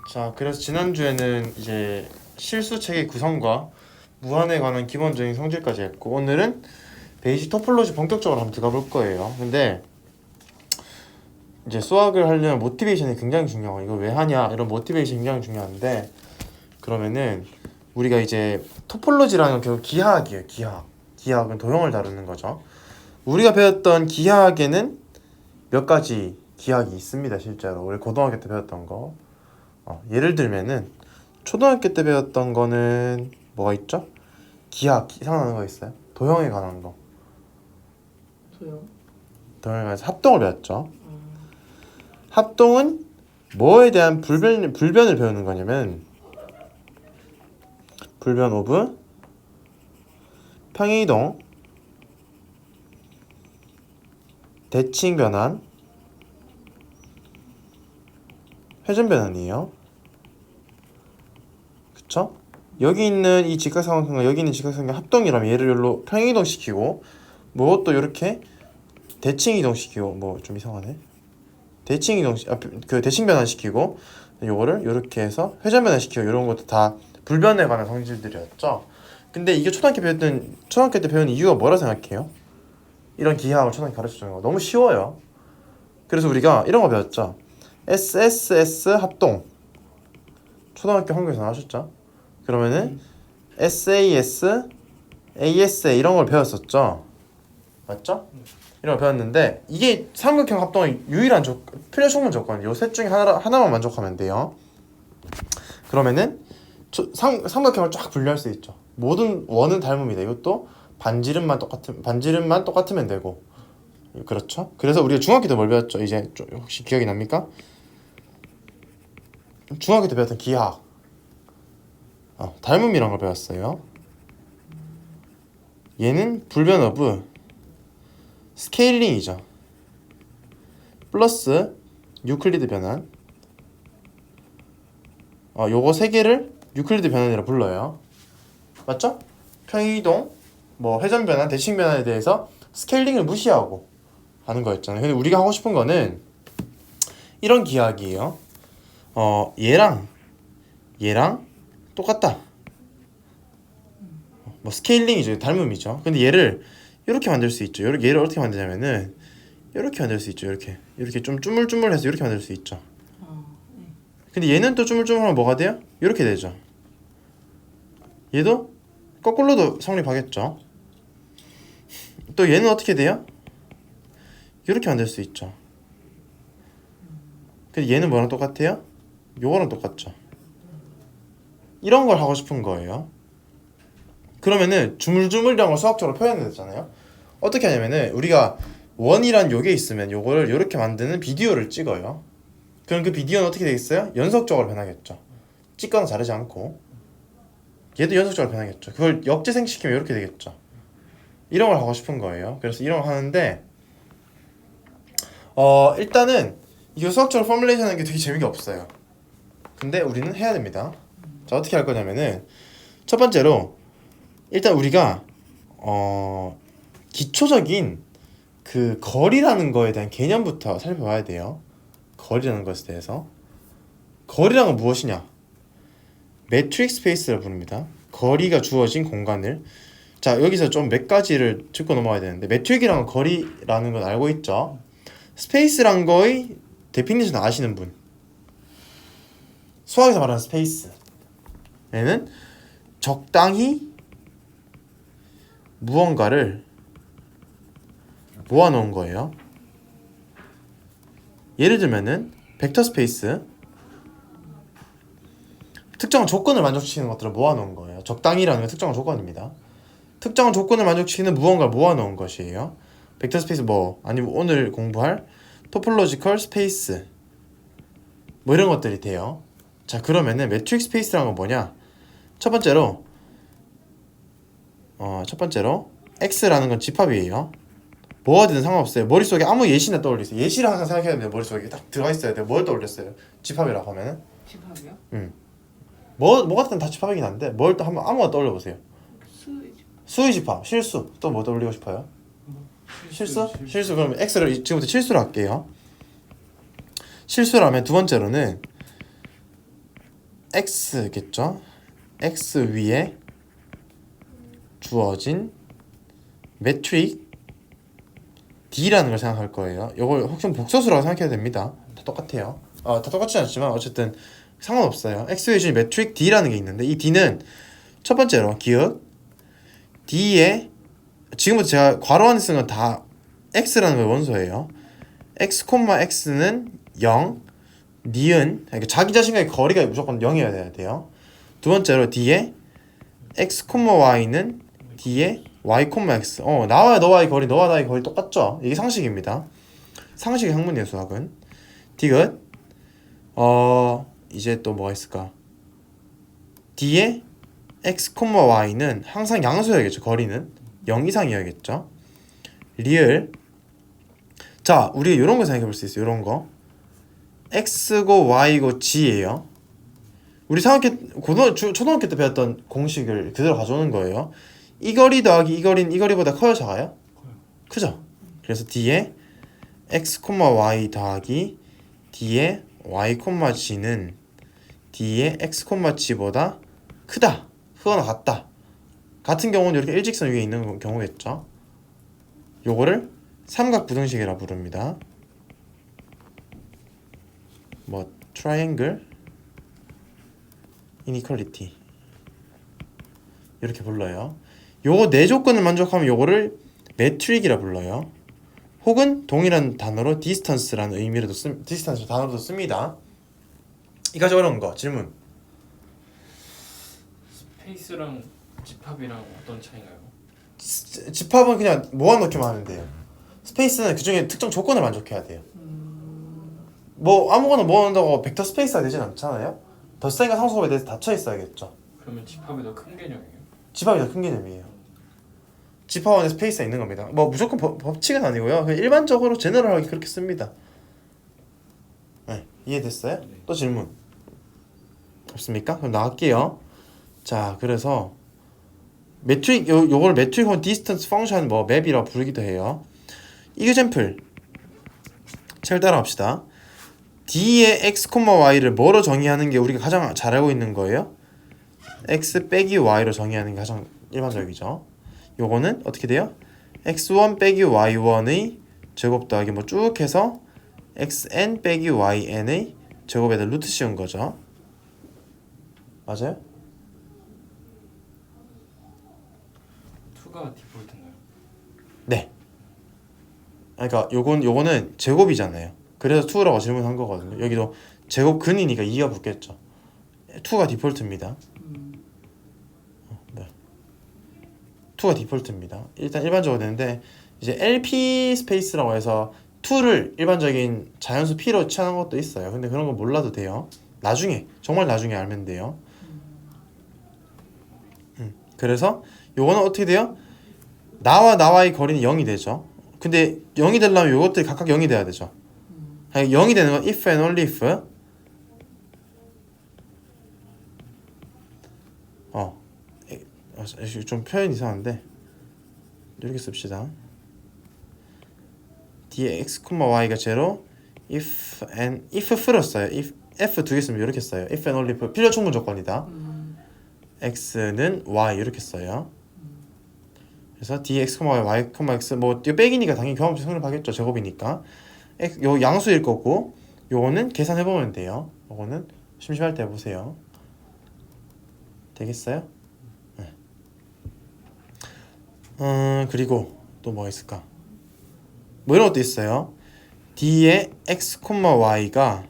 자, 그래서 지난주에는 이제 실수 체계 구성과 무한에 관한 기본적인 성질까지 했고, 오늘은 베이직 토폴로지 본격적으로 한번 들어가 볼 거예요. 근데 이제 수학을 하려면 모티베이션이 굉장히 중요해요. 이걸 왜 하냐, 이런 모티베이션이 굉장히 중요한데, 그러면은 우리가 이제 토폴로지라는 건 결국 기하학이에요. 기하학은 도형을 다루는 거죠. 우리가 배웠던 기하학에는 몇 가지 기하학이 있습니다. 실제로 우리 고등학교 때 배웠던 거. 예를 들면은 초등학교 때 배웠던 거는 뭐가 있죠? 기하학 생각나는 거 있어요? 도형에 관한 거. 도형에 관해서 합동을 배웠죠. 합동은 뭐에 대한 불변을 배우는 거냐면 불변 오브 평행이동, 대칭 변환, 회전 변환이에요. 그쵸? 여기 있는 이 직각삼각형과 여기 있는 직각삼각형 합동이라면 얘를 여기로 평행이동 시키고 뭐 또 이렇게 대칭 이동 시키고 뭐 좀 이상하네. 대칭 이동 그 대칭 변환 시키고 요거를 이렇게 해서 회전 변환 시키고 이런 것도 다 불변에 관한 성질들이었죠. 근데 이게 초등학교 때 배운 이유가 뭐라 생각해요? 이런 기하학을 초등학교 가르쳐주는 거 너무 쉬워요. 그래서 우리가 이런 거 배웠죠. SSS 합동. 초등학교 한국에서 나오셨죠? 그러면은 SAS, ASA 이런 걸 배웠었죠. 맞죠? 이런 걸 배웠는데 이게 삼각형 합동의 유일한 필요 충분 조건. 요 셋 중에 하나만 만족하면 돼요. 그러면은 삼각형을 쫙 분류할 수 있죠. 모든 원은 닮음이다. 이것도 반지름만 똑같으면 되고. 그렇죠? 그래서 우리가 중학교 때 뭘 배웠죠? 이제 혹시 기억이 납니까? 중학교 때 배웠던 기하학. 닮음이란 걸 배웠어요. 얘는 불변 오브 스케일링이죠. 플러스 유클리드 변환. 요거 세 개를 유클리드 변환이라 불러요. 맞죠? 평행이동, 뭐 회전 변환, 대칭 변환에 대해서 스케일링을 무시하고 하는 거였잖아요. 근데 우리가 하고 싶은 거는 이런 기하학이에요. 얘랑 똑같다. 뭐 스케일링이죠. 닮음이죠. 근데 얘를 이렇게 만들 수 있죠. 얘를 어떻게 만드냐면은 이렇게 만들 수 있죠. 이렇게 좀 쭈물쭈물해서 이렇게 만들 수 있죠. 근데 얘는 또 쭈물쭈물하면 뭐가 돼요? 이렇게 되죠. 얘도 거꾸로도 성립하겠죠. 또 얘는 어떻게 돼요? 이렇게 만들 수 있죠. 근데 얘는 뭐랑 똑같아요? 요거랑 똑같죠. 이런 걸 하고 싶은 거예요. 그러면은 주물주물이라는 걸 수학적으로 표현했잖아요. 어떻게 하냐면은 우리가 원이란 요게 있으면 요거를 이렇게 만드는 비디오를 찍어요. 그럼 그 비디오는 어떻게 되겠어요? 연속적으로 변하겠죠. 찍거나 자르지 않고. 얘도 연속적으로 변하겠죠. 그걸 역재생시키면 이렇게 되겠죠. 이런 걸 하고 싶은 거예요. 그래서 이런 걸 하는데 일단은 이 수학적으로 포뮬레이션 하는 게 되게 재미가 없어요. 근데 우리는 해야 됩니다. 자, 어떻게 할 거냐면은 첫 번째로 일단 우리가 기초적인 그 거리라는 거에 대한 개념부터 살펴봐야 돼요. 거리라는 것에 대해서. 거리라는 건 무엇이냐? 매트릭 스페이스를 부릅니다. 거리가 주어진 공간을. 자, 여기서 좀 몇 가지를 짚고 넘어가야 되는데 매트릭이라는 건 거리라는 건 알고 있죠? 스페이스란 거의 데피니션 아시는 분. 수학에서 말하는 스페이스. 얘는 적당히 무언가를 모아놓은 거예요. 예를 들면은 벡터 스페이스. 특정한 조건을 만족시키는 것들을 모아놓은 거예요. 적당히라는 건 특정한 조건입니다. 특정한 조건을 만족시키는 무언가를 모아놓은 것이에요. 벡터 스페이스 아니면 오늘 공부할 토폴로지컬 스페이스 뭐 이런 것들이 돼요. 자, 그러면은 매트릭 스페이스라는 건 뭐냐? 첫 번째로 X라는 건 집합이에요. 뭐가든 상관없어요. 머릿속에 아무 예시나 떠올리세요. 예시를 항상 생각해야 돼요. 머릿속에 딱 들어가 있어야 돼요. 뭘 떠올렸어요? 집합이라고 하면은? 집합이요? 뭐 같든 다 집합이긴 한데 뭘 또 한번 아무거나 떠올려 보세요. 수의 집합, 실수. 또 뭐 떠올리고 싶어요? 실수? 그럼 X를 지금부터 실수로 할게요. 실수라면 두 번째로는 x겠죠. x 위에 주어진 매트릭 D라는 걸 생각할 거예요. 이걸 혹시 복소수라고 생각해도 됩니다. 다 똑같아요. 다 똑같진 않지만 어쨌든 상관없어요. x 위에 주어진 매트릭 D라는 게 있는데 이 D는 첫 번째로 기억 D에 지금부터 제가 괄호 안에 쓰는 건 다 x라는 걸 원소예요. x, x는 0, 니은 그러니까 자기 자신과의 거리가 무조건 0이어야 돼요. 두 번째로 D에 x, y는 D에 y, x 나와 너와의 거리 너와 나의 거리 똑같죠? 이게 상식입니다. 상식의 학문이에요 수학은. 디귿 이제 또 뭐가 있을까? D에 x, y는 항상 양수여야겠죠. 거리는 0 이상이어야겠죠. 리을 자 우리 이런 거 생각해 볼 수 있어요. 이런 거 x고 y고 g예요. 우리 초등학교 때 배웠던 공식을 그대로 가져오는 거예요. 이 거리 더하기 이 거리는 이 거리보다 커요 작아요? 크죠? 그래서 D에 x, y 더하기 D에 y, g는 D에 x, g보다 크다 크거나 같다. 같은 경우는 이렇게 일직선 위에 있는 경우겠죠. 요거를 삼각부등식이라 부릅니다. 뭐 트라이앵글 이니퀄리티 이렇게 불러요. 요거 네 조건을 만족하면 요거를 매트릭이라 불러요. 혹은 동일한 단어로 디스턴스라는 의미로도 디스턴스 단어로도 씁니다. 이까지 어려운 거 질문. 스페이스랑 집합이랑 어떤 차이인가요? 집합은 그냥 모아놓기만 하면 돼요. 스페이스는 그중에 특정 조건을 만족해야 돼요. 뭐 아무거나 모아놓는다고 벡터 스페이스가 되진 않잖아요. 덧셈과 상수법에 대해서 닫혀 있어야겠죠. 그러면 집합이 더 큰 개념이에요? 집합이 더 큰 개념이에요. 집합 안에 스페이스가 있는 겁니다. 뭐 무조건 법칙은 아니고요. 그냥 일반적으로 제너럴하게 그렇게 씁니다. 네, 이해됐어요? 네. 또 질문 없습니까? 그럼 나갈게요. 자, 그래서 매트릭 요걸 매트릭 혹은 디스턴스 펑션 뭐 맵이라고 부르기도 해요. 이그젬플 잘 따라합시다. D의 x, y를 뭐로 정의하는 게 우리가 가장 잘 알고 있는 거예요? x 빼기 y로 정의하는 게 가장 일반적이죠. 요거는 어떻게 돼요? x1 빼기 y1의 제곱 더하기 뭐 쭉 해서 xn 빼기 yn의 제곱에다 루트 씌운 거죠. 맞아요? 2가 디폴트인가요? 네. 그러니까 요거는 제곱이잖아요. 그래서 2라고 질문한 거거든요. 여기도 제곱 근이니까 2가 붙겠죠. 2가 디폴트입니다. 네. 2가 디폴트입니다. 일단 일반적으로 되는데 이제 LP 스페이스라고 해서 2를 일반적인 자연수 P로 취하는 것도 있어요. 근데 그런 거 몰라도 돼요. 나중에 정말 나중에 알면 돼요. 그래서 요거는 어떻게 돼요? 나와 나와의 거리는 0이 되죠. 근데 0이 되려면 요것들이 각각 0이 돼야 되죠. 0이 되는 건 if and only if. 좀 표현 이상한데 이렇게 씁시다. D에 x, y가 제로 if and if 풀었어요. if f 두 개 쓰면 이렇게 써요. if and only if 필요 충분 조건이다. x는 y 이렇게 써요. 그래서 dx, y, x 뭐 이거 빼기니까 당연히 교환법칙 성립하겠죠. 제곱이니까 요 양수일 거고 요거는 계산해 보면 돼요. 요거는 심심할 때 해보세요. 되겠어요? 네. 그리고 또 뭐가 있을까? 뭐 이런 것도 있어요. D의 x, y가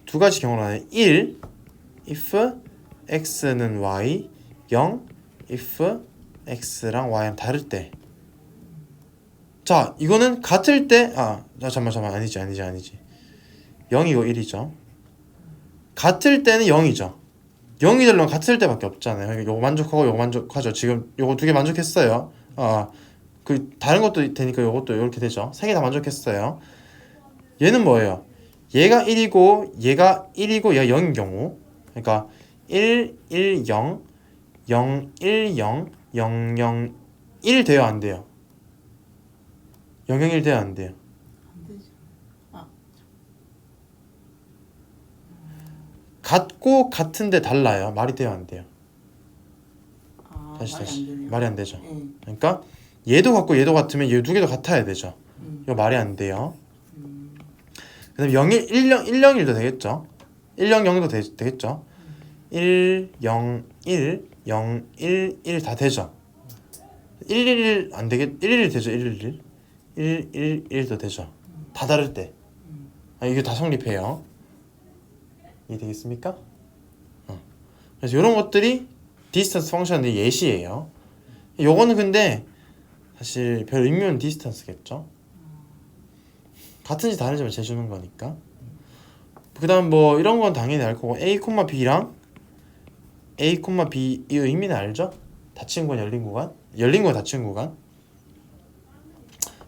두 가지 경우로 하나요. 1 if x는 y 0 if x랑 y랑 다를 때. 자, 이거는 같을 때 잠깐만 아니지 0이고 1이죠. 같을 때는 0이죠. 0이 되려면 같을 때밖에 없잖아요. 요거 만족하고 요거 만족하죠. 지금 요거 두 개 만족했어요. 그 다른 것도 되니까 요것도 이렇게 되죠. 세 개 다 만족했어요. 얘는 뭐예요? 얘가 1이고 얘가 1이고 얘가 0인 경우. 그러니까 1, 1, 0, 0, 1, 0, 0, 0, 1 돼요, 안 돼요? 0, 0, 1 돼요, 안 돼요? 안 되죠. 같고 같은데 달라요. 말이 돼요, 안 돼요? 아, 다시 말이 다시 안 되네요. 말이 안 되죠. 예. 그러니까 얘도 같고 얘도 같으면 얘 두 개도 같아야 되죠. 음. 이거 말이 안 돼요. 그다음에 01, 10, 101도 되겠죠. 100도 되겠죠. 1, 0, 1, 0, 1, 1 다 되죠. 111 안 되겠? 111 되죠. 111. 111도 되죠. 다 다를 때. 이게 다 성립해요. 이해 되겠습니까? 그래서 이런 것들이 디스턴스 펑션의 예시예요. 요거는 근데 사실 별 의미 없는 디스턴스겠죠. 같은지 다른지만 재주는 거니까. 그 다음 뭐 이런 건 당연히 알 거고 A, B랑 A, B 이 의미는 알죠? 닫힌 구간, 열린 구간, 열린 구간, 닫힌 구간.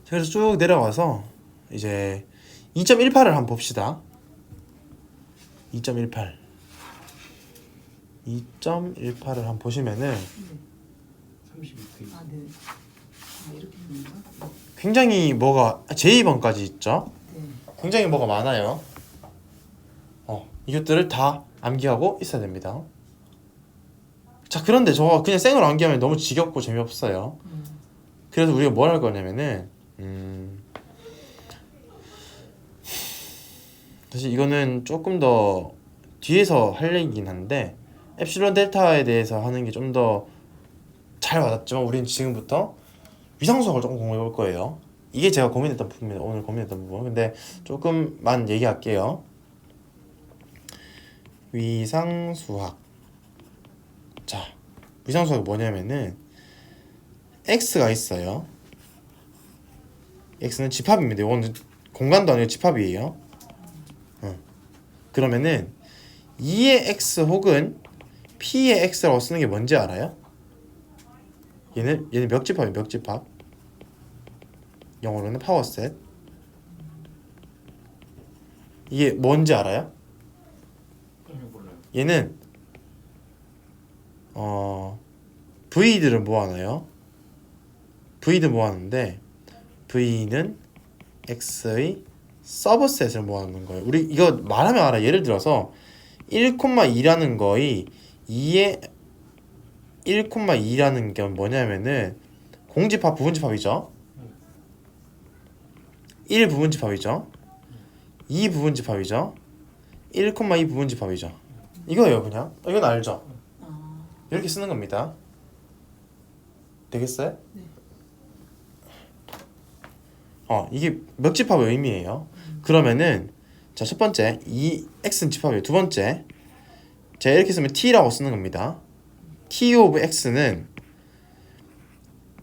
그래서 쭉 내려와서 이제 2.18을 한번 봅시다. 2.18 2.18을 한번 보시면은 32페이지. 아, 네. 아, 이렇게 되는 거? 굉장히 뭐가 제2번까지 있죠. 네. 굉장히 뭐가 많아요. 이것들을 다 암기하고 있어야 됩니다. 자, 그런데 저거 그냥 생으로 암기하면 너무 지겹고 재미없어요. 그래서 우리가 뭘 할 거냐면은 사실 이거는 조금 더 뒤에서 할 얘기긴 한데 엡실론 델타에 대해서 하는 게 좀 더 잘 와닿지만 우리는 지금부터 위상수학을 조금 공부해 볼 거예요. 이게 제가 고민했던 부분입니다. 오늘 고민했던 부분. 근데 조금만 얘기할게요. 위상수학. 자, 위상수학이 뭐냐면은 x가 있어요. x는 집합입니다. 이거는 공간도 아니고 집합이에요. 그러면은 2의 x 혹은 p의 x라고 쓰는 게 뭔지 알아요? 얘는 멱집합이에요. 멱집합. 영어로는 파워셋. 이게 뭔지 알아요? 몰라요. 얘는 V들을 모아놔요. V들 모아놓는데 V는 X의 서브셋을 모아놓는 거예요. 우리 이거 말하면 알아. 예를 들어서 1,2라는 거의 2의 1,2라는 게 뭐냐면은 공집합 부분집합이죠. 1 부분집합이죠. 2 부분집합이죠. 1,2 부분집합이죠. 이거예요, 그냥. 이건 알죠? 아, 이렇게 쓰는 겁니다. 되겠어요? 네. 이게 몇 집합의 의미예요. 그러면은 자, 첫 번째 이 x는 집합이에요. 두 번째 제가 이렇게 쓰면 t라고 쓰는 겁니다. t of x는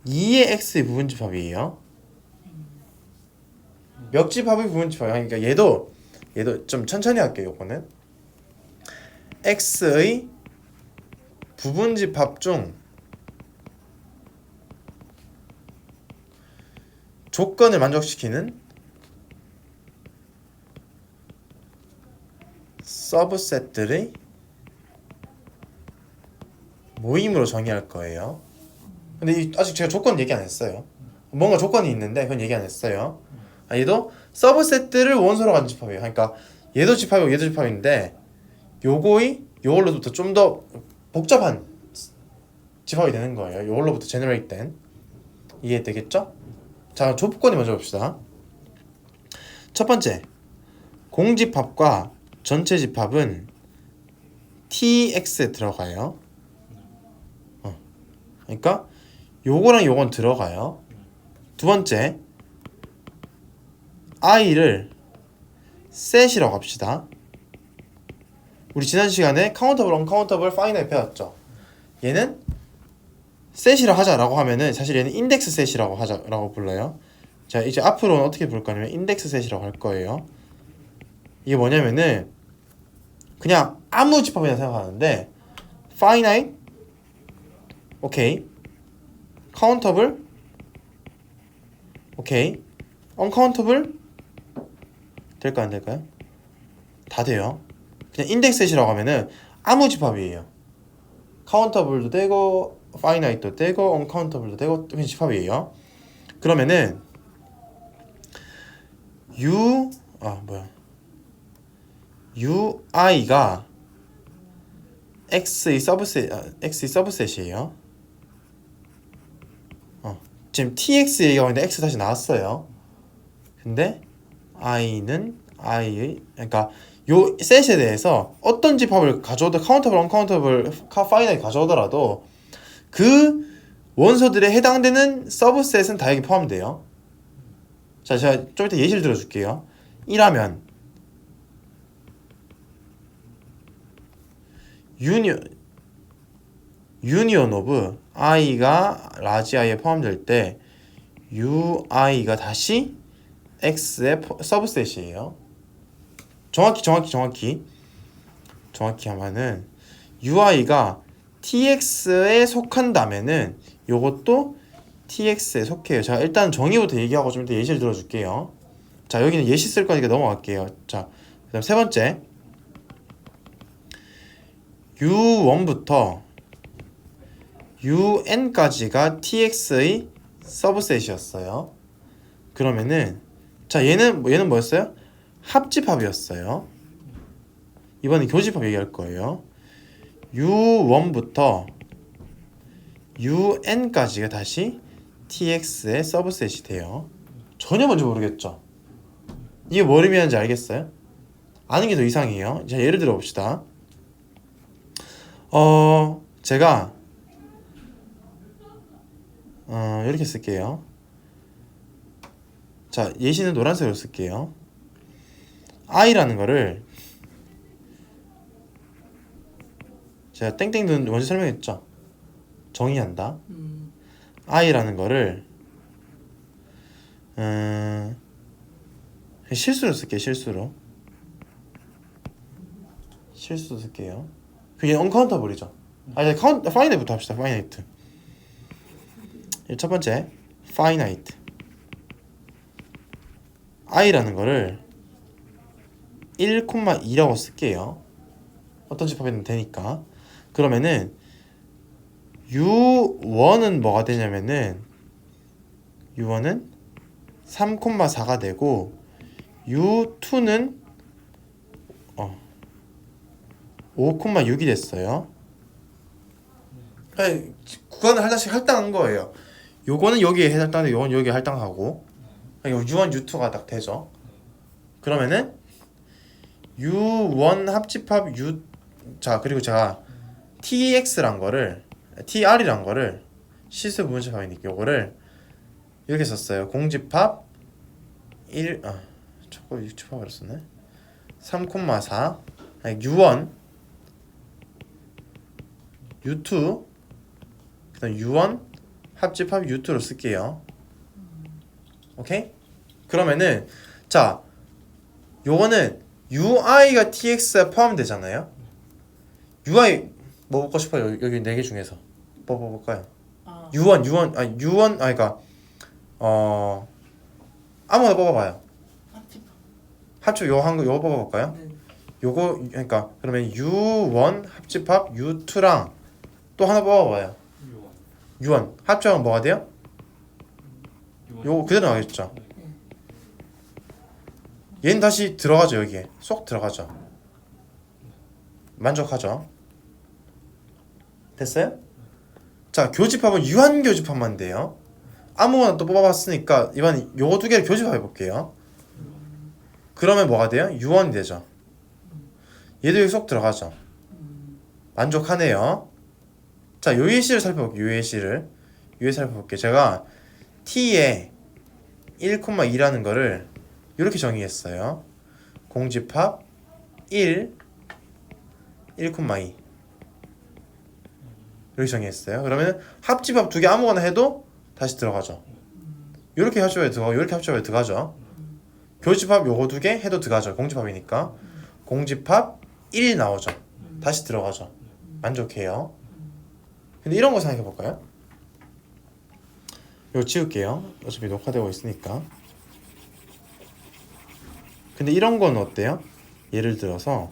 2의 x의 부분집합이에요. 몇 집합의 부분집합이에요. 그러니까 얘도 좀 천천히 할게요. 요거는 x의 부분집합 중 조건을 만족시키는 서브셋들의 모임으로 정의할 거예요. 근데 아직 제가 조건 얘기 안 했어요. 뭔가 조건이 있는데 그건 얘기 안 했어요. 얘도 서브셋들을 원소로 가진 집합이에요. 그러니까 얘도 집합이고 얘도 집합인데 요걸로부터 좀 더 복잡한 집합이 되는 거예요. 요걸로부터 제너레이트 된. 이해되겠죠? 자, 조건이 먼저 봅시다. 첫 번째, 공집합과 전체 집합은 tx에 들어가요. 그러니까 요거랑 요건 들어가요. 두 번째, i를 셋이라고 합시다. 우리 지난 시간에 카운터블, 언카운터블, 파이나잇 배웠죠. 얘는 셋이라 하자라고 하면은 사실 얘는 인덱스 셋이라고 하자라고 불러요. 자, 이제 앞으로는 어떻게 부를 거냐면 인덱스 셋이라고 할 거예요. 이게 뭐냐면은 그냥 아무 집합이나 생각하는데 finite, 오케이, countable, 오케이, uncountable 될까 안 될까요? 다 돼요. 그냥 인덱스 셋이라고 하면은 아무 집합이에요. countable도 되고 finite도 되고 uncountable도 되고 그냥 집합이에요. 그러면은 ui가 x의 서브셋이에요. 지금 tx 얘기하고 있는데 x 다시 나왔어요. 근데 i는 i의 그러니까 요 셋에 대해서 어떤 집합을 가져오든 카운터블, 언카운터블, 파이나이트 가져오더라도 그 원소들에 해당되는 서브셋은 다 여기 포함돼요. 자, 제가 좀 이따 예시를 들어줄게요. 1하면 유니온 오브 i가 라지 i에 포함될 때 ui가 다시 x의 서브셋이에요. 정확히 하면은 ui가 tx에 속한다면은 요것도 tx에 속해요. 자, 일단 정의부터 얘기하고 좀 이따 예시를 들어줄게요. 자, 여기는 예시 쓸 거니까 넘어갈게요. 자, 그다음 세 번째 u1부터 un까지가 tx의 서브셋이었어요. 그러면은 자, 얘는 뭐였어요? 합집합이었어요. 이번엔 교집합 얘기할 거예요. u1부터 un까지가 다시 tx의 서브셋이 돼요. 전혀 뭔지 모르겠죠? 이게 뭘 의미하는지 알겠어요? 아는 게 더 이상해요. 자, 예를 들어 봅시다. 제가 이렇게 쓸게요. 자, 예시는 노란색으로 쓸게요. i라는 거를 제가 땡땡은 먼저 설명했죠. 정의한다. i라는 거를 실수로 쓸게요. 실수로 쓸게요. 그게 언카운터블이죠. 이제 파이나이트부터 합시다. 파이나이트. 첫 번째 파이나이트. i라는 거를 1,2라고 쓸게요. 어떤 집합이든 되니까. 그러면은 u1은 뭐가 되냐면은 u1은 3,4가 되고 u2는 5,6이 됐어요. 구간을 하나씩 할당한 거예요. 요거는 여기에 해당하는데 요건 여기에 할당하고 u1, u2가 딱 되죠. 그러면은 u1 합집합 u 자, 그리고 제가 tx란 거를 tr이란 거를 실수 부분집합이니까 요거를 이렇게 썼어요. 공집합 1 저거 집합으로 썼네. 3,4 u1 u2 그다음 u1 합집합 u2로 쓸게요. 오케이? 그러면은 자, 요거는 ui가 tx에 포함되잖아요. ui 뭐 뽑고 싶어요? 여기 4개 중에서 뭐 뽑을까요? u1 그러니까 아무거나 뽑아봐요. 합집 요거 뽑아볼까요? 네. 요거 그러니까 그러면 u1 합집합 u2랑 또 하나 뽑아봐요. u1 합집하면 뭐가 돼요? 요거 그대로 나오겠죠. 얘는 다시 들어가죠. 여기에 쏙 들어가죠. 만족하죠? 됐어요? 자, 교집합은 유한 교집합만 돼요. 아무거나 또 뽑아봤으니까 이번 요거 2개를 교집합해 볼게요. 그러면 뭐가 돼요? u1이 되죠. 얘도 여기 쏙 들어가죠. 만족하네요. 자, 요 예시를 살펴볼게요. 요 예시를 살펴볼게요. 제가 t에 1,2라는 거를 이렇게 정의했어요. 공집합 1, 1,2 이렇게 정의했어요. 그러면 합집합 2개 아무거나 해도 다시 들어가죠. 이렇게 합집합에 들어가고 이렇게 합집합에 들어가죠. 교집합 요거 2개 해도 들어가죠. 공집합이니까. 공집합 1 나오죠. 다시 들어가죠. 만족해요. 근데 이런 거 생각해 볼까요? 이거 지울게요. 어차피 녹화되고 있으니까. 근데 이런 건 어때요? 예를 들어서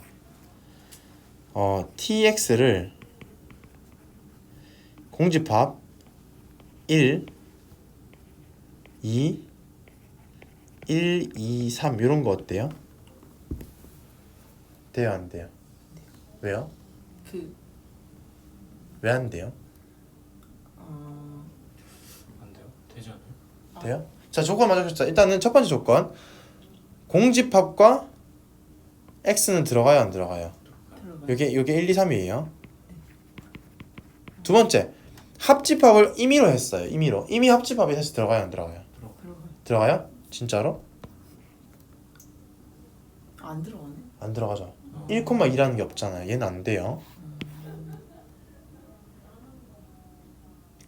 tx를 공집합 1, 2, 1, 2, 3 이런 거 어때요? 돼요, 안 돼요? 왜요? 왜 안 돼요? 안 돼요? 되지 않아요? 돼요? 자, 조건 맞춰봅시다. 일단은 첫 번째 조건, 공집합과 x는 들어가요, 안 들어가요? 들어가요. 요게 1, 2, 3이에요. 두 번째, 합집합을 임의로 했어요. 이미 합집합이 사실 들어가요, 안 들어가요? 들어가요. 들어가요? 진짜로? 안 들어가네. 안 들어가죠. 1,2라는 게 없잖아요. 얘는 안 돼요.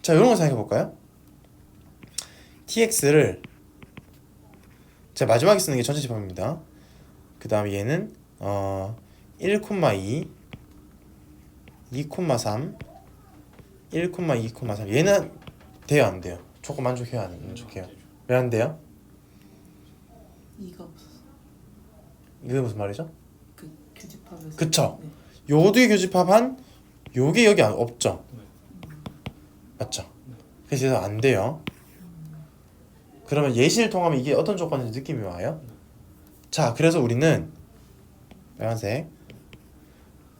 자, 이런 거 생각해 볼까요? tx를 제가 마지막에 쓰는 게 전체 집합입니다. 그 다음에 얘는 1,2, 2,3, 1,2, 2,3. 얘는 돼요, 안 돼요? 조건 만족해요, 안 만족해요? 왜 안 돼요? 이가 없어서 이게 무슨 말이죠? 그 교집합에서. 그쵸? 네. 요 두 개 교집합한 요게 여기 없죠? 네. 맞죠? 그래서 안 돼요. 그러면 예시를 통하면 이게 어떤 조건인지 느낌이 와요? 자, 그래서 우리는 빨간색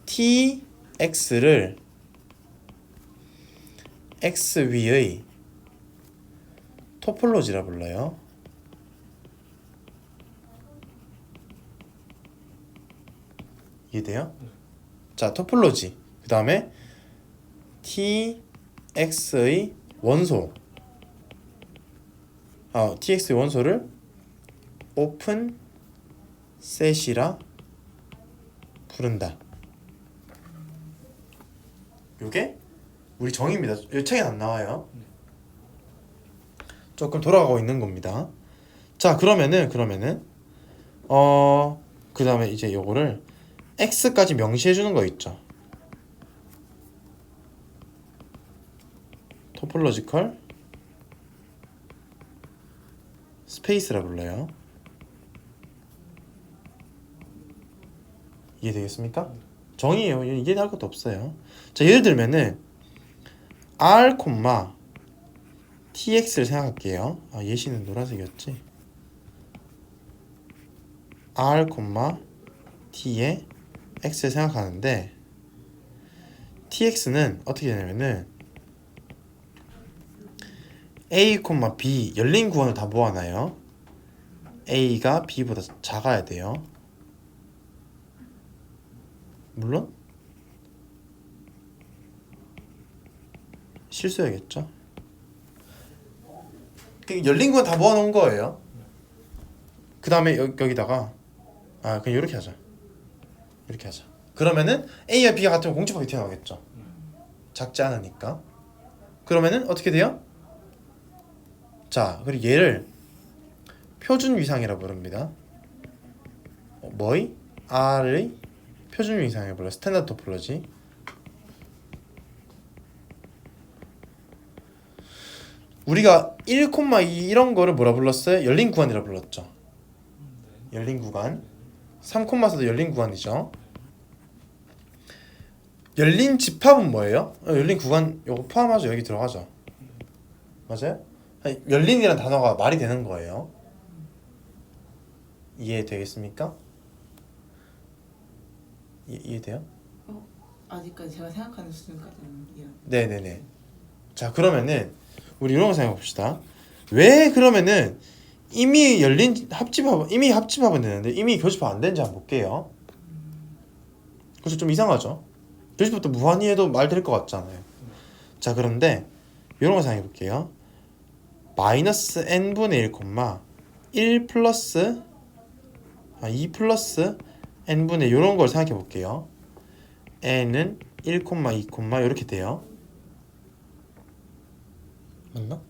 tx를 x 위의 토폴로지라 불러요. 이해돼요? 자, 토폴로지. 그 다음에 tx의 원소. tx의 원소를 오픈 셋이라 부른다. 요게 우리 정의입니다. 이 책에 안 나와요. 조금 돌아가고 있는 겁니다. 자, 그러면은 그 다음에 이제 요거를 x까지 명시해 주는 거 있죠. 토폴로지컬 스페이스라 불러요. 이해되겠습니까? 정의예요. 이해할 것도 없어요. 자, 예를 들면은 r, tx를 생각할게요. 예시는 노란색이었지. r, t에 x를 생각하는데 tx는 어떻게 되냐면은 a, b 열린 구간을 다 모아놔요. a가 b보다 작아야 돼요. 물론 실수야겠죠. 열린 구간 다 모아놓은 거예요. 그 다음에 여기다가 그냥 이렇게 하자. 이렇게 하자. 그러면은 a와 b가 같으면 공집합이 튀어나오겠죠. 작지 않으니까. 그러면은 어떻게 돼요? 자, 그리고 얘를 표준 위상이라 부릅니다. 뭐의? R의 표준 위상이라 불러요. 스탠다드 토폴로지. 우리가 1,2 이런 거를 뭐라 불렀어요? 열린 구간이라 불렀죠. 열린 구간. 3,4도 열린 구간이죠. 열린 집합은 뭐예요? 열린 구간 요거 포함하죠. 여기 들어가죠. 맞아요? 아니, 열린이란 단어가 말이 되는 거예요. 이해되겠습니까? 이해돼요? 아직까지 제가 생각하는 수준까지는 이해. 네네네. 자, 그러면은 우리 이런 거 생각해 봅시다. 왜 그러면은 이미 합집합은 되는데 이미 교집합 안 되는지 한번 볼게요. 그래서 좀 이상하죠? 교집합도 무한히 해도 말 될 것 같잖아요. 자, 그런데 이런 거 생각해 볼게요. 마이너스 n분의 1, 플러스 2 플러스 n분의 이런 걸 생각해 볼게요. n은 1, 2, 이렇게 돼요. 맞나?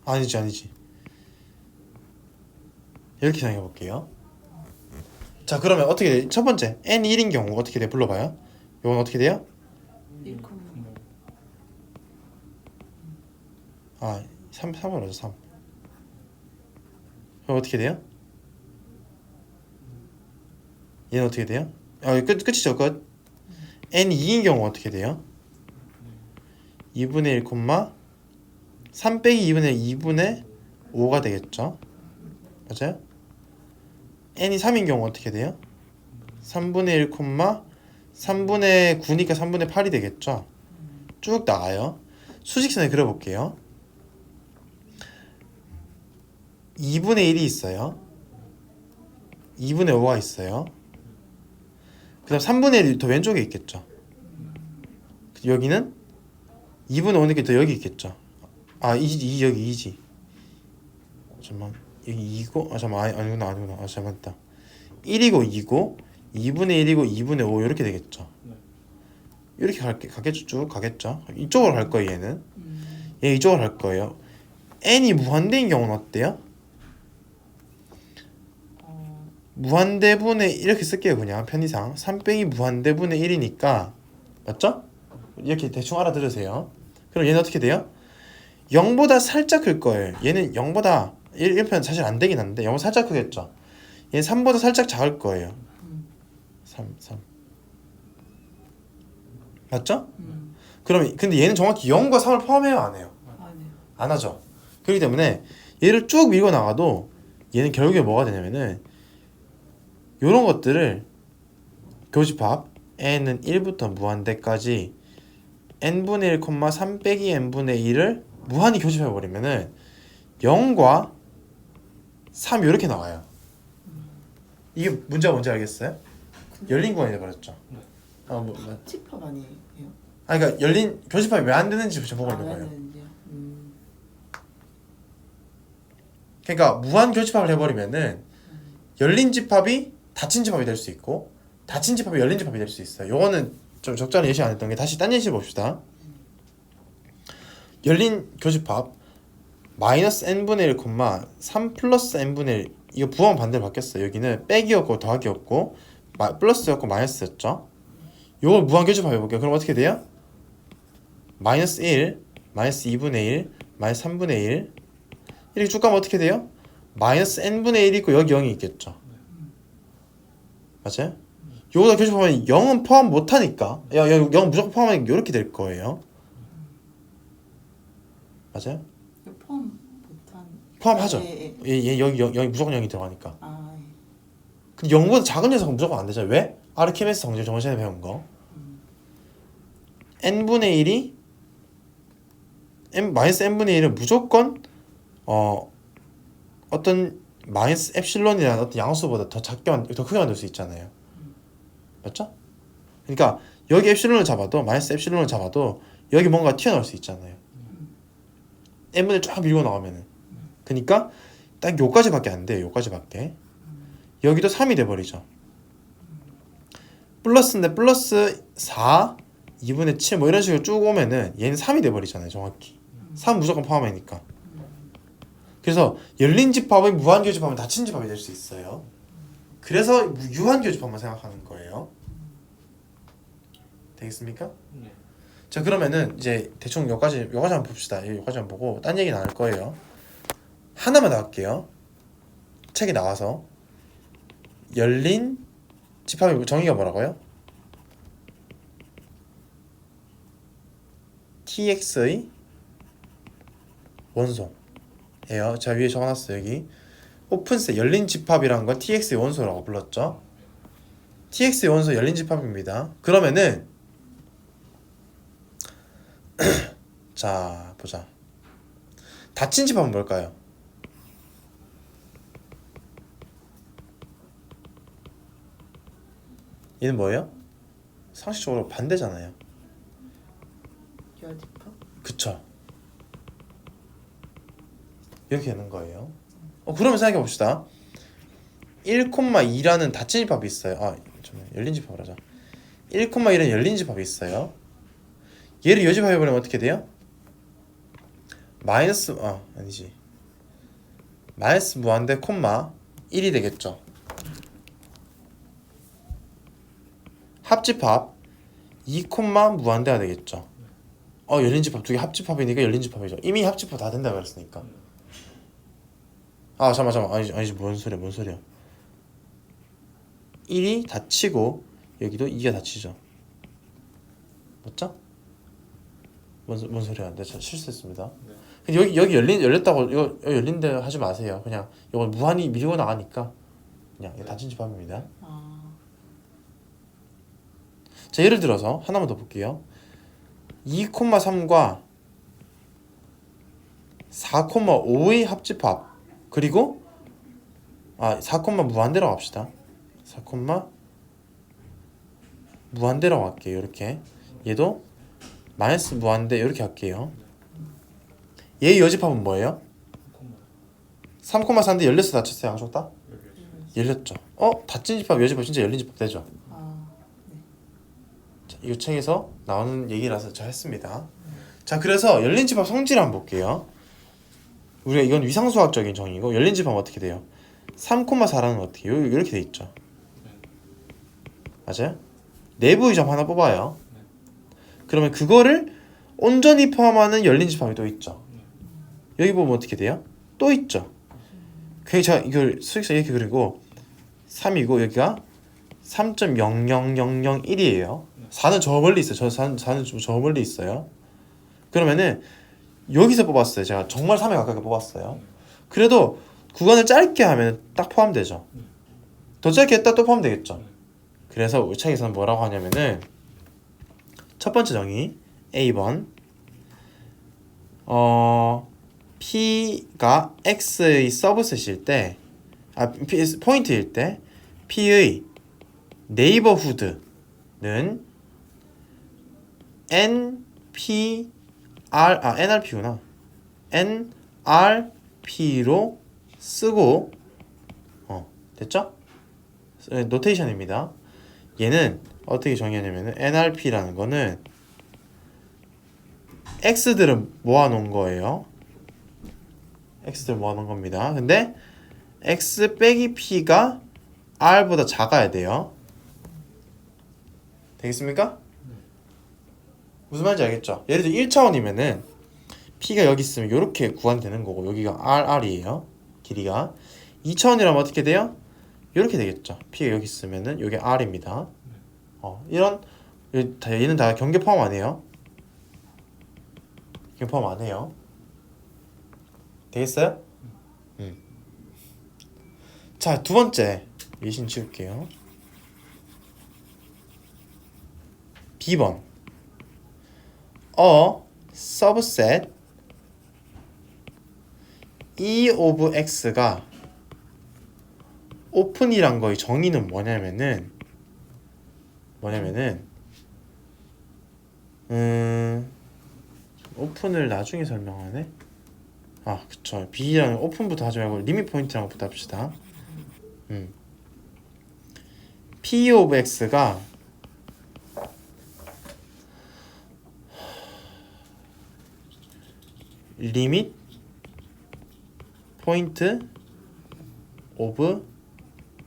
아니지. 이렇게 생각해 볼게요. 자, 그러면 어떻게 돼? 첫 번째 n이 1인 경우 어떻게 돼? 불러봐요. 이건 어떻게 돼요? 1, 3을 하죠. 3. 그럼 어떻게 돼요? 얘는 어떻게 돼요? 끝이죠. 끝. n 2인 경우 어떻게 돼요? 2분의 1, 3 빼기 2분의 5가 되겠죠. 맞아요? n이 3인 경우 어떻게 돼요? 3분의 1, 3분의 9니까 3분의 8이 되겠죠. 쭉 나가요. 수직선에 그려볼게요. 2분의 1이 있어요. 2분의 5가 있어요. 그 다음 3분의 1이 더 왼쪽에 있겠죠. 여기는 2분의 5는 게 더 여기 있겠죠. 아, 여기 2지. 잠깐만, 여기 2고, 잠깐만, 아니구나. 잠깐만, 1이고 2고 2분의 1이고 2분의 5 이렇게 되겠죠. 네. 이렇게 가겠죠. 쭉 가겠죠. 이쪽으로 갈 거예요. 얘는 얘 이쪽으로 갈 거예요. n이 무한대인 경우는 어때요? 무한대분의 이렇게 쓸게요. 그냥 편의상 3 빼기 무한대분의 1이니까 맞죠? 이렇게 대충 알아들으세요. 그럼 얘는 어떻게 돼요? 0보다 살짝 클 거예요. 얘는 0보다 1편 사실 안 되긴 한데 0보다 살짝 크겠죠. 얘는 3보다 살짝 작을 거예요. 3 맞죠? 그럼 근데 얘는 정확히 0과 3을 포함해요 안 해요? 아니요. 안 하죠. 그렇기 때문에 얘를 쭉 밀고 나가도 얘는 결국에 뭐가 되냐면은 요런 것들을 교집합 n은 1부터 무한대까지 n분의 1, 3 빼기 n분의 1을 무한히 교집해버리면은 0과 3 이렇게 나와요. 이게 문제가 뭔지 알겠어요? 열린 구간이 돼버렸죠. 네. 집합 아니에요? 아니 그러니까 열린 교집합이 왜 안 되는지 지금 보고 있는 안 거예요. 되는데요. 그러니까 무한 교집합을 해버리면은 열린 집합이 닫힌 집합이 될 수 있고 닫힌 집합이 열린 집합이 될 수 있어요. 요거는 좀 적절히 예시 안 했던 게 다시 딴 예시 봅시다. 열린 교집합 마이너스 n분의 1, 3 플러스 n분의 1 이거 부호는 반대로 바뀌었어요. 여기는 빼기였고 더하기였고 플러스였고 마이너스였죠. 요걸 무한 교집합 해볼게요. 그럼 어떻게 돼요? 마이너스 1, 마이너스 2분의 1, 마이너스 3분의 1 이렇게 쭉 가면 어떻게 돼요? 마이너스 n분의 1이 있고 여기 0이 있겠죠. 맞아요? 요거다 교집합하면 0은 포함 못하니까 0 무조건 포함하니까 이렇게 될 거예요. 맞아요? 이거 포함 못한. 포함하죠. 예. 얘 여기 무조건 0이 들어가니까. 아 예. 근데 0보다 작은 녀석은 무조건 안 되잖아요. 왜? 아르키메스 정제 저번 시간에 배운 거. n분의 1이 마이너스 n분의 1은 무조건 어떤 마이너스 엡실론이라는 어떤 양수보다 더 크게 만들 수 있잖아요. 맞죠? 그러니까 여기 엡실론을 잡아도 마이너스 엡실론을 잡아도 여기 뭔가 튀어나올 수 있잖아요. n분의 쫙 밀고 나오면은. 그러니까 딱 요까지밖에 안 돼요. 요까지밖에. 여기도 3이 돼버리죠. 플러스인데 플러스 4, 2분의 7 뭐 이런 식으로 쭉 오면은 얘는 3이 돼버리잖아요. 정확히 3 무조건 포함하니까. 그래서 열린 집합의 무한 교집합은 닫힌 집합이 될 수 있어요. 그래서 유한 교집합만 생각하는 거예요. 되겠습니까? 네. 자 그러면은 이제 대충 여기까지 한번 봅시다. 여기까지 한번 보고 딴 얘기 나눌 거예요. 하나만 나갈게요. 책에 나와서 열린 집합의 정의가 뭐라고요? tx의 원소예요. 자 위에 적어놨어요. 여기 오픈셋 열린 집합이란 건 tx의 원소라고 불렀죠. tx의 원소 열린 집합입니다. 그러면은 자 보자. 닫힌 집합은 뭘까요? 얘는 뭐예요? 상식적으로 반대잖아요. 열집합? 그쵸? 이렇게 되는 거예요. 그러면 생각해 봅시다. 1,2라는 닫힌 집합이 있어요. 잠깐만, 열린 집합을 하자. 1,1은 열린 집합이 있어요. 얘를 여집합해버리면 어떻게 돼요? 마이너스 무한대 콤마 1이 되겠죠. 합집합 2 무한대가 되겠죠. 열린 집합 두 개 합집합이니까 열린 집합이죠. 이미 합집합 다 된다고 그랬으니까. 잠깐만 아니지 뭔 소리야 1이 닫히고 여기도 2가 닫히죠. 맞죠? 뭔 소리야. 내가 실수했습니다. 근데 여기 열렸다고 이거 열린데 하지 마세요. 그냥 이거 무한히 밀고 나가니까 그냥 닫힌 집합입니다. 자 예를 들어서 하나만 더 볼게요. 2,3과 4,5의 합집합 그리고 4, 무한대라고 합시다. 4, 무한대라고 할게요. 이렇게 얘도 마이너스 무한대 이렇게 할게요. 얘의 여집합은 뭐예요? 3,4인데 열렸어 닫혔어요? 양쪽 다? 열렸죠. 닫힌 집합 여집합 진짜 열린 집합 되죠. 자, 이 책에서 나오는 얘기라서 제가 했습니다. 자, 그래서 열린 집합 성질을 한번 볼게요. 우리가 이건 위상수학적인 정의고 열린 집합은 어떻게 돼요? 3,4라는 어떻게 해요? 이렇게 돼 있죠. 맞아요? 내부의 점 하나 뽑아요. 그러면 그거를 온전히 포함하는 열린 집합이 또 있죠. 여기 보면 어떻게 돼요? 또 있죠. 그래서 제가 이걸 수직선 이렇게 그리고 3이고 여기가 3.00001이에요. 4는 저 멀리 있어요. 4는 좀 저 멀리 있어요. 그러면은 여기서 뽑았어요. 제가 정말 3에 가깝게 뽑았어요. 그래도 구간을 짧게 하면 딱 포함되죠. 더 짧게 했다 또 포함되겠죠. 그래서 우리 책에서는 뭐라고 하냐면은 첫 번째 정의 A번 P가 X의 서브셋일 때 포인트일 때 P의 네이버후드는 NRP구나. NRP로 쓰고 됐죠? 노테이션입니다. 얘는 어떻게 정의하냐면 NRP라는 거는 X들은 모아놓은 거예요. X들 모아놓은 겁니다. 근데 X 빼기 P가 R보다 작아야 돼요. 되겠습니까? 무슨 말인지 알겠죠? 예를 들어 1차원이면은 P가 여기 있으면 이렇게 구간되는 거고 여기가 R이에요. 길이가 2차원이라면 어떻게 돼요? 이렇게 되겠죠. P가 여기 있으면은 여기 R입니다. 이런 얘는 다 경계 포함 안 해요. 경계 포함 안 해요. 되겠어요? 자, 두 번째 예신 지울게요. B번 subset E of X가 오픈이란 거의 정의는 뭐냐면은 오픈을 나중에 설명하네. 그쵸. B랑 오픈부터 하지 말고 리밋 포인트랑 부터 합시다. P of X가 리밋 포인트 오브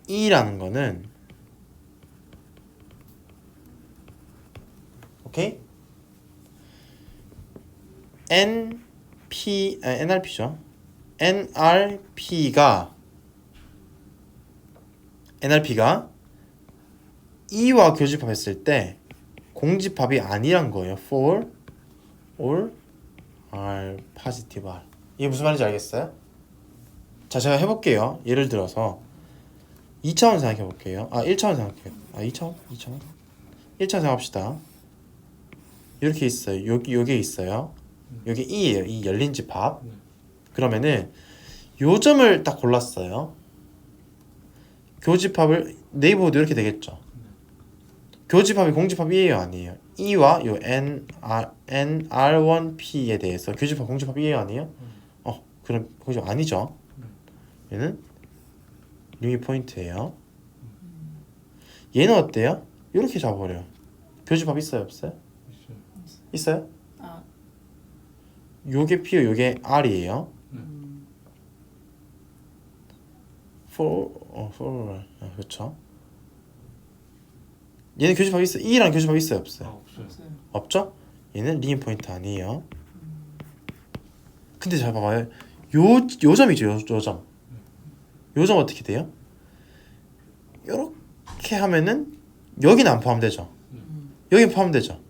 E라는 거는 오케이? NRP죠. NRP가 E와 교집합했을 때 공집합이 아니란 거예요. For all R positive R. 이게 무슨 말인지 알겠어요? 자, 제가 해볼게요. 예를 들어서 2차원 생각해 볼게요. 1차원 생각해요. 2차원? 1차원 생각합시다. 이렇게 있어요. 여기에 있어요. 여기 E예요. 이 열린 집합. 그러면은 요 점을 딱 골랐어요. 교집합을 네이버후드 이렇게 되겠죠. 교집합이 공집합이에요, 아니에요? E와 요 NR1P에 대해서 교집합 공집합이에요, 아니에요? 그럼 공집합 아니죠. 얘는 리밋 포인트예요. 얘는 어때요? 이렇게 잡아버려요. 교집합 있어요, 없어요? 있어요? 요게 P요, 요게 R이에요. 그렇죠. 얘는 교집합 있어요. E랑 교집합 있어요, 없어요? 없죠? 얘는 리밋 포인트 아니에요. 근데 잘 봐봐요. 요 점이죠, 요 점. 요 점 어떻게 돼요? 요렇게 하면은 여기는 안 포함되죠. 여긴 포함되죠.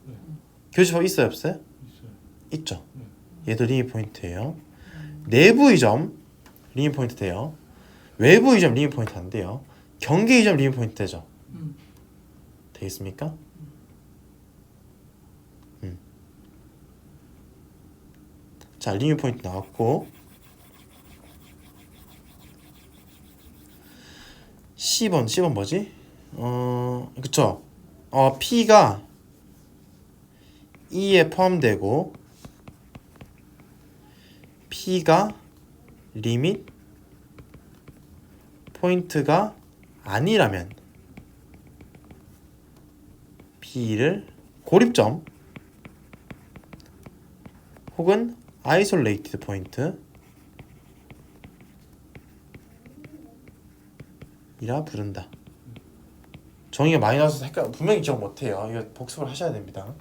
교집합 있어요, 없어요? 있죠. 얘도 리밋 포인트예요. 내부의 점 리밋 포인트 돼요. 외부의 점 리밋 포인트 안 돼요. 경계의 점 리밋 포인트 되죠. 되겠습니까? 자, 리밋 포인트 나왔고 10번 뭐지? 그쵸? P가 E에 포함되고 P가 리밋 포인트가 아니라면 P를 고립점 혹은 아이솔레이티드 포인트 이라 부른다. 정의가 많이 나와서 헷갈려. 분명히 기억 못해요. 이거 복습을 하셔야 됩니다.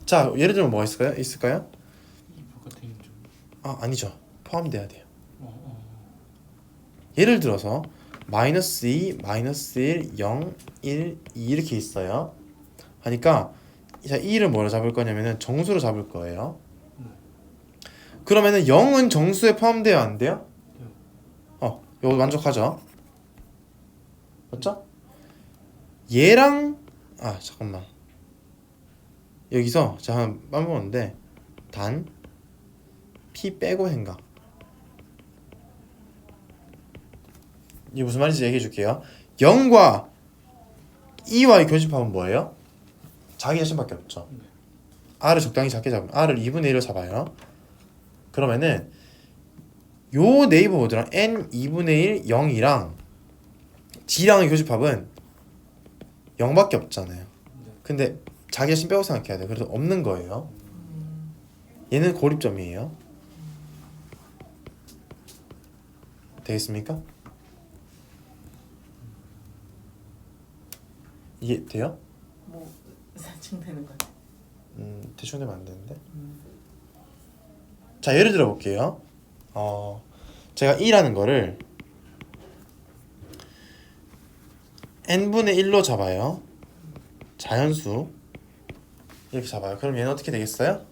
자, 예를 들면 뭐가 있을까요? 이 바깥에 있는 좀. 아니죠. 포함돼야 돼요. 어. 예를 들어서 마이너스 2, 마이너스 1, 0, 1, 2 이렇게 있어요. 하니까 자, 2를 뭐로 잡을 거냐면은 정수로 잡을 거예요. 그러면은 0은 정수에 포함돼야 안 돼요? 이거 만족하죠? 맞죠? 얘랑 잠깐만. 여기서 제가 한번 빼보는데 단 P 빼고 생각. 이게 무슨 말인지 얘기해 줄게요. 0과 2와의 교집합은 뭐예요? 자기 자신밖에 없죠. R을 적당히 작게 잡으면 R을 2분의 1로 잡아요. 그러면은 요 네이버호드랑 N 2분의 1, 0이랑 G랑의 교집합은 0밖에 없잖아요. 근데 자기 자신 빼고 생각해야 돼요. 그래서 없는 거예요. 얘는 고립점이에요. 되겠습니까? 이게 돼요? 뭐 대충 되는 거 같아. 대충 되면 안 되는데. 자, 예를 들어 볼게요. 제가 2라는 거를 n분의 1로 잡아요. 자연수 이렇게 잡아요. 그럼 얘는 어떻게 되겠어요?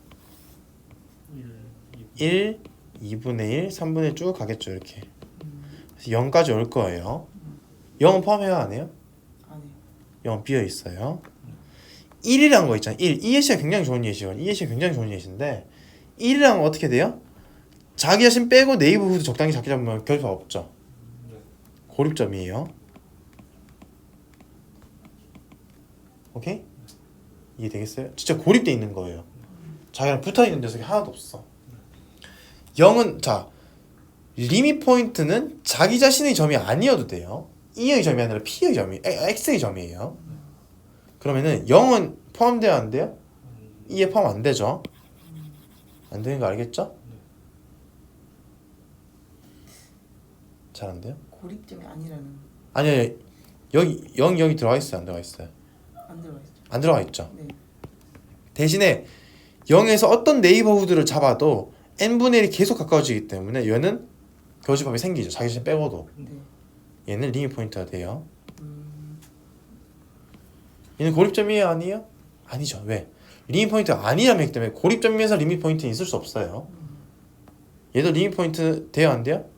1, 2분의 1, 3분의 1 쭉 가겠죠. 이렇게. 그래서 0까지 올 거예요. 0은 포함해야 안 해요? 아니. 0은 비어 있어요. 1이란 거 있잖아요. 1. 이 예시가 굉장히 좋은 예시거든요. 이 예시가 굉장히 좋은 예시인데 1이란 건 어떻게 돼요? 자기 자신 빼고 네이버 후드 적당히 작게 잡으면 결핍 없죠. 고립점이에요. 오케이? 이해되겠어요? 진짜 고립돼 있는 거예요. 자기랑 붙어있는 녀석이 하나도 없어. 0은 리밋 포인트는 자기 자신의 점이 아니어도 돼요. E의 점이 아니라 P의 점이 X의 점이에요. 그러면은 0은 포함돼야 안 돼요? E에 포함 안 되죠? 안 되는 거 알겠죠? 잘 안 돼요? 고립점이 아니라는. 아니요, 여기 0이 여기 들어가 있어요? 안 들어가 있어요? 안 들어가 있죠. 안 들어가 있죠? 네. 대신에 0에서 어떤 네이버후드를 잡아도 n분의 1이 계속 가까워지기 때문에 얘는 교집합이 생기죠. 자기 자신 빼고도. 네. 얘는 리밋 포인트가 돼요. 얘는 고립점이에요? 아니에요? 아니죠. 왜? 리밋 포인트가 아니라면 했기 때문에 고립점에서 리밋 포인트는 있을 수 없어요. 얘도 리밋 포인트 돼요? 안 돼요?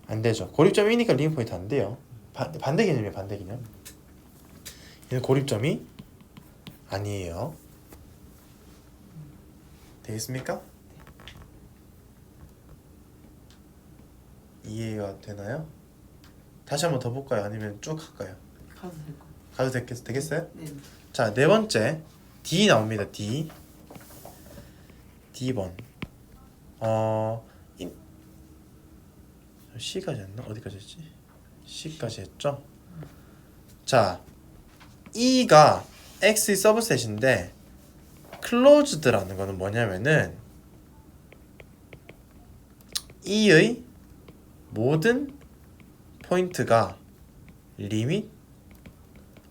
안 되죠. 고립점이니까 리밋 포인트 안 돼요. 반대 개념이에요. 반대 개념. 얘는 고립점이 아니에요. 되겠습니까? 이해가 되나요? 다시 한번 더 볼까요? 아니면 쭉 할까요? 가도 될 거. 가도 되겠어요? 네. 자, 네 번째 D 나옵니다. D번. C까지 했나? 어디까지 했지? C까지 했죠? 자, E가 X의 서브셋인데 closed라는 거는 뭐냐면은 E의 모든 포인트가 리밋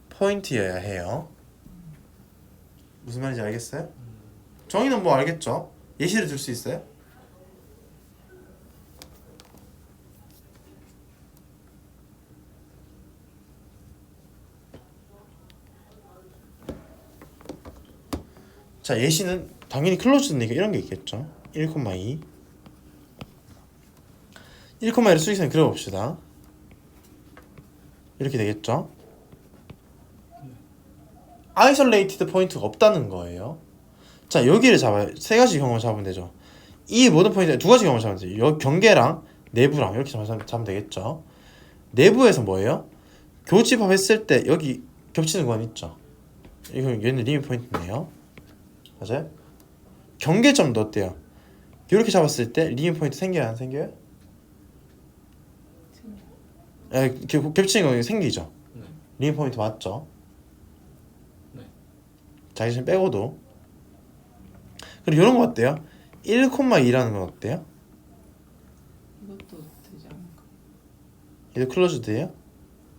포인트여야 해요. 무슨 말인지 알겠어요? 정의는 뭐 알겠죠? 예시를 들 수 있어요? 자, 예시는 당연히 클로즈니까 이런 게 있겠죠. 1,2 1,2를 수직선에 그려봅시다. 이렇게 되겠죠. 아이솔레이티드 포인트가 없다는 거예요. 자, 여기를 잡아요. 세 가지 경우를 잡으면 되죠. 이 모든 포인트 두 가지 경험을 잡으면 돼요. 여기 경계랑 내부랑 이렇게 잡으면 되겠죠. 내부에서 뭐예요? 교집합했을 때 여기 겹치는 구간 있죠. 이거 얘는 리밋 포인트네요. 맞아요? 경계점도 어때요? 이렇게 잡았을 때 리밋 포인트 생겨요, 안 생겨요? 겹치는 거 생기죠. 네. 리밋 포인트 맞죠? 네. 자기 자신 빼고도. 그리고 이런 거 어때요? 1,2라는 건 어때요? 이것도 되지 않을까? 얘도 클로즈드예요?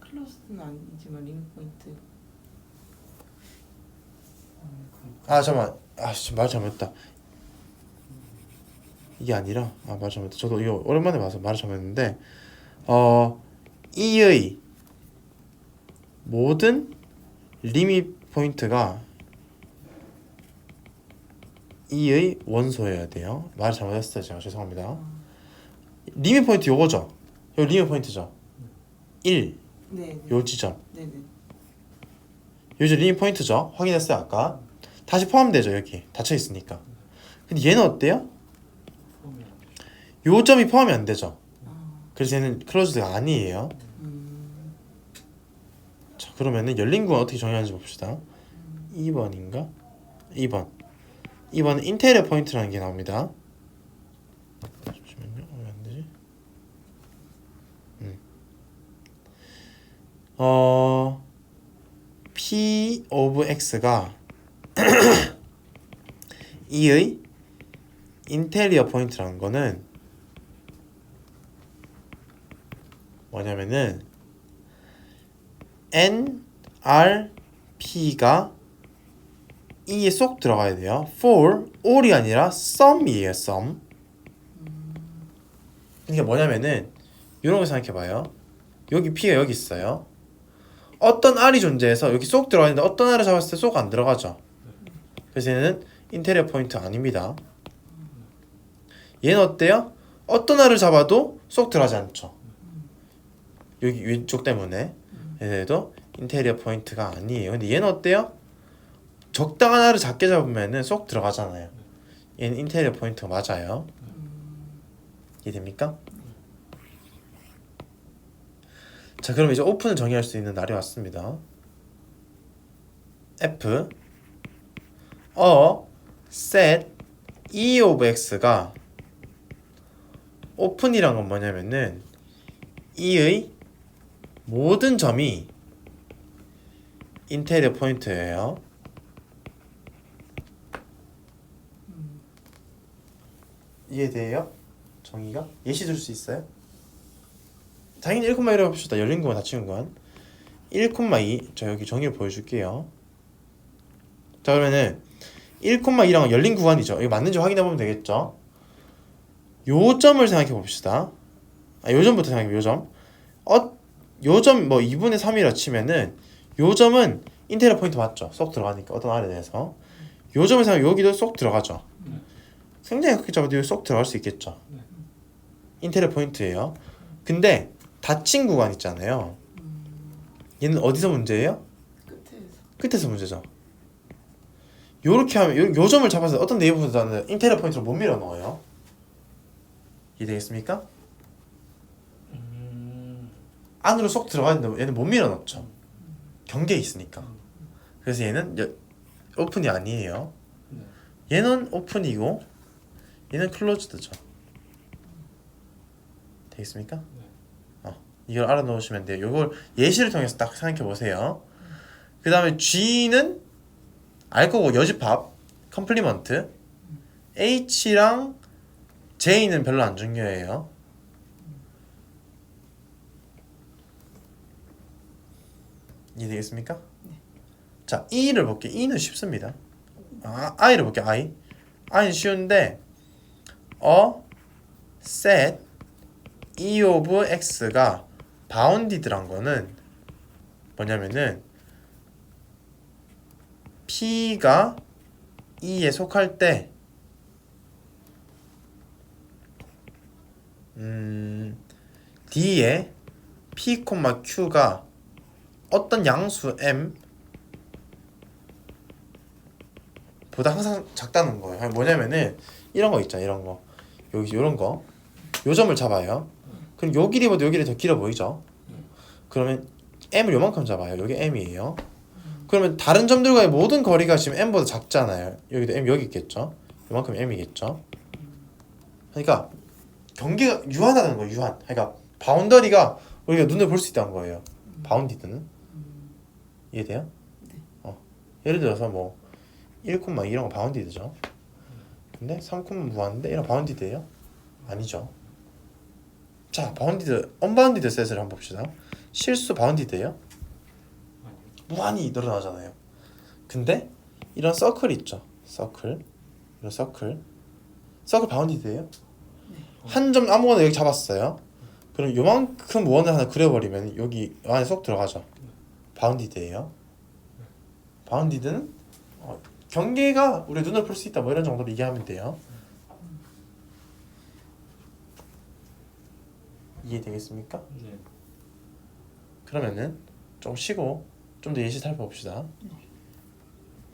클로스는 아니지만 리밋 포인트. 아 잠깐만, 말 잘못했다. 이게 아니라 말 잘못했다. 저도 이거 오랜만에 봐서 말을 잘못했는데 이의 모든 리밋 포인트가 이의 원소여야 돼요. 말을 잘못했어요. 제가 죄송합니다. 리밋 포인트 요거죠. 요 리밋 포인트죠. 1, 네. 요 지점. 네네. 요즘 리밋 포인트죠. 확인했어요 아까. 다시 포함되죠. 여기 닫혀 있으니까. 근데 얘는 어때요? 포함이 안 돼. 요 점이 포함이 안 되죠. 아. 그래서 얘는 클로즈드가 아니에요. 자, 그러면은 열린 구간 어떻게 정의하는지 봅시다. 2번인가? 2번은 인테리어 포인트라는 게 나옵니다. 잠시만요. 왜 안 되지? P of X가 E의 인테리어 포인트라는 거는 뭐냐면은 NRP가 E에 쏙 들어가야 돼요. for, all이 아니라 sum이에요. sum. 이게 뭐냐면은 이런 거 생각해봐요. 여기 P가 여기 있어요. 어떤 R이 존재해서 여기 쏙 들어가는데 어떤 R을 잡았을 때 쏙 안 들어가죠. 그래서 얘는 인테리어 포인트 아닙니다. 얘는 어때요? 어떤 R을 잡아도 쏙 들어가지 않죠. 여기 왼쪽 때문에. 얘도 인테리어 포인트가 아니에요. 근데 얘는 어때요? 적당한 R을 작게 잡으면은 쏙 들어가잖아요. 얘는 인테리어 포인트가 맞아요. 이해됩니까? 자, 그럼 이제 오픈을 정의할 수 있는 날이 왔습니다. F set E of X가 오픈이란 건 뭐냐면은 E의 모든 점이 인테리어 포인트예요. 이해돼요? 정의가? 예시 줄 수 있어요? 당연히 1,2로 해봅시다. 열린 구간 닫힌 구간 1,2 저 여기 정의를 보여줄게요. 자, 그러면은 1,2랑 열린 구간이죠. 이거 맞는지 확인해보면 되겠죠. 요 점을 생각해 봅시다. 요 점부터 생각해. 요 점. 요 점 뭐 2분의 3이라 치면은 요 점은 인테리어 포인트 맞죠? 쏙 들어가니까 어떤 R에 대해서. 요 점을 생각해. 여기도 쏙 들어가죠. 굉장히 크게 잡아도 여기 쏙 들어갈 수 있겠죠. 인테리어 포인트예요. 근데 닫힌 구간 있잖아요. 얘는 어디서 문제예요? 끝에서 문제죠. 요렇게 하면 요 점을 잡아서 어떤 네이버보다는 인테리어 포인트로 못 밀어 넣어요. 이해되겠습니까? 안으로 쏙 들어가는데 얘는 못 밀어 넣죠. 경계에 있으니까. 그래서 얘는 오픈이 아니에요. 얘는 오픈이고 얘는 클로즈드죠. 되겠습니까? 이걸 알아놓으시면 돼요. 이걸 예시를 통해서 딱 생각해 보세요. 그 다음에 G는 알 거고 여집합, 컴플리먼트. H랑 J는 별로 안 중요해요. 이해되겠습니까? 자, E를 볼게요. E는 쉽습니다. I를 볼게요. I는 쉬운데 set E of X가 bounded란 거는 뭐냐면은 P가 E에 속할 때 D에 P, Q가 어떤 양수 M 보다 항상 작다는 거예요. 뭐냐면은 이런 거 있잖아요. 이런 거 여기 이런 거 요점을 잡아요. 그럼 요 길이보다 요 길이 더 길어 보이죠? 그러면 m을 요만큼 잡아요. 여기 m이에요. 그러면 다른 점들과의 모든 거리가 지금 m보다 작잖아요. 여기도 m 여기 있겠죠? 요만큼 m이겠죠? 그러니까 경계가 유한하다는 거예요. 유한. 그러니까 바운더리가 우리가 눈에 볼 수 있다는 거예요. 바운디드는 이해돼요? 예를 들어서 뭐 1, 이런 거 바운디드죠. 근데 3, 무한인데 이런 바운디드예요? 아니죠. 자, 바운디드, 언바운디드 셋을 한번 봅시다. 실수 바운디드예요? 아니요. 무한히 늘어나잖아요. 근데 이런 서클 있죠. 서클. 이런 서클. 서클 바운디드예요? 한 점 아무거나 여기 잡았어요. 그럼 요만큼 원을 하나 그려버리면 여기 안에 쏙 들어가죠. 바운디드예요. 바운디드는 경계가 우리 눈을 볼 수 있다 뭐 이런 정도로 이해하면 돼요. 이해되겠습니까? 네. 그러면은 좀 쉬고 좀 더 예시 살펴봅시다. 네.